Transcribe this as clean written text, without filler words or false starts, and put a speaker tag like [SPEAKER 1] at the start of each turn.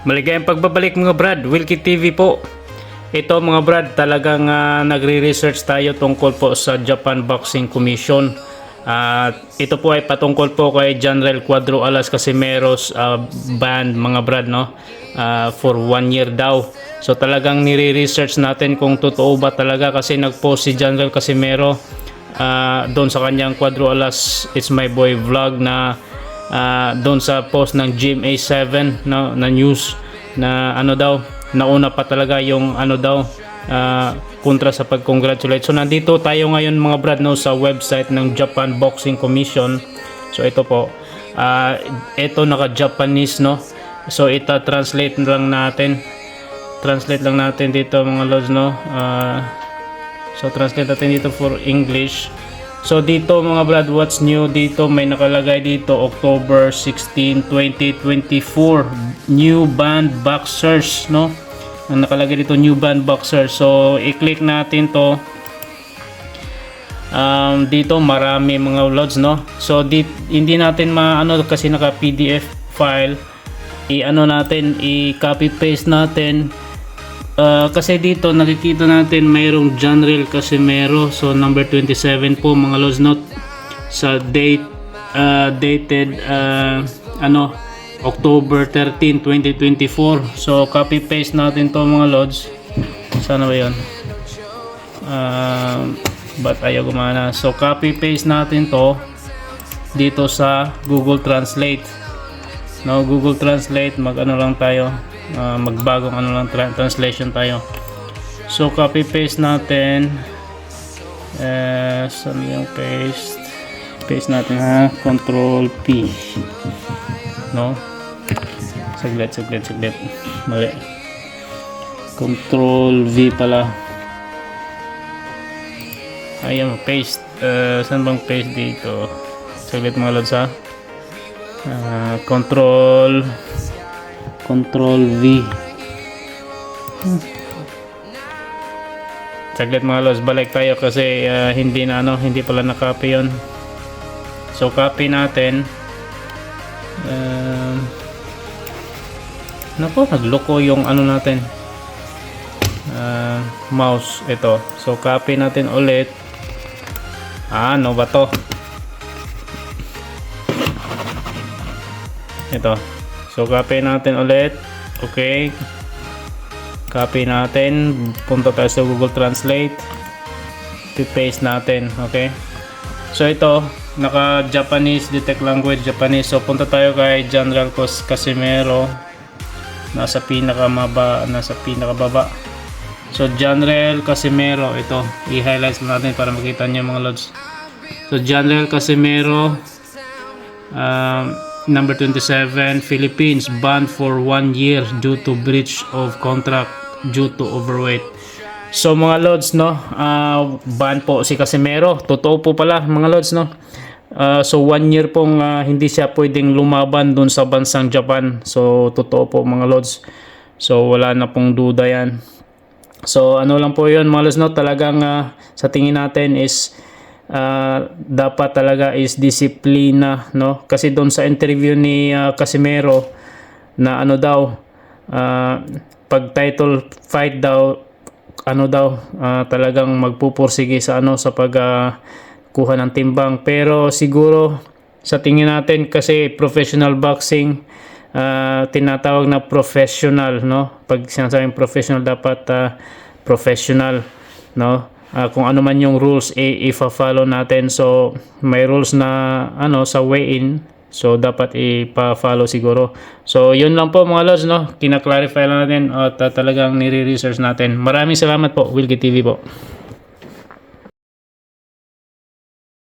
[SPEAKER 1] Maligayang pagbabalik mga brad, Wilkie TV po. Ito mga brad, talagang nagre-research tayo tungkol po sa Japan Boxing Commission. Ito po ay patungkol po kay General Cuadro Alas Casimero's ban mga brad, no? For 1 year daw. So talagang nire-research natin kung totoo ba talaga, kasi nag-post si General Casimero doon sa kanyang Cuadro Alas It's My Boy vlog na doon sa post ng GMA7 na news na ano daw, nauna pa talaga yung ano daw kontra sa pag-congratulate. So nandito tayo ngayon mga brad, no, sa website ng Japan Boxing Commission. So ito po, ito naka-Japanese, no. So translate lang natin dito mga lods, no. So translate natin dito for English. So dito mga brad, what's new dito, may nakalagay dito October 16, 2024 new banned boxers, no. Ang nakalagay dito new banned boxers. So i-click natin to. Dito marami mga loads, no. So hindi natin maano kasi naka PDF file. I-copy paste natin. Kasi dito nakikita natin mayroong General Casimero, so number 27 po mga lods, note sa dated October 13, 2024. So copy paste natin to mga lods. Sana ba yun? Ba't ayaw gumana? So copy paste natin to dito sa Google Translate. No, Google Translate, mag-ano lang tayo, magbagong translation tayo. So copy paste natin, saan yung paste natin, ha, control P, no, saglit, mali, control V pala, ayan, paste. Saan bang paste dito? Saglit mga lods, ha. Control V. Saglit mga lods, balik tayo kasi hindi pala na-copy yun. So copy natin. Nagloko yung natin, mouse. Ito, so copy natin ulit. Ano ba to? Ito, so copy natin ulit. Okay, copy natin, punta tayo sa Google Translate, paste natin. Okay, so ito naka Japanese, detect language Japanese. So punta tayo kay General Casimero, nasa pinakababa. So General Casimero, ito i-highlight natin para makita niyo mga lods. So General Casimero, number 27, Philippines, banned for 1 year due to breach of contract due to overweight. So mga lods, no, ban po si Casimero. Totoo po pala mga lods, no. So 1 year pong hindi siya pwedeng lumaban dun sa bansang Japan. So totoo po mga lods. So wala na pong duda yan. So ano lang po yun mga lods, no. Talagang sa tingin natin is dapat talaga is disiplina, no, kasi doon sa interview ni Casimero na pag title fight daw, talagang magpupursige sa sa kuha ng timbang. Pero siguro sa tingin natin, kasi professional boxing, tinatawag na professional, no, pag sinasabing professional dapat professional, no. Kung ano man yung rules, ifa-follow natin. So may rules na sa weigh-in, so dapat ipa-follow siguro. So yun lang po mga lods, no, kina-clarify lang natin at talagang nire-research natin. Maraming salamat po, Wilkie TV po.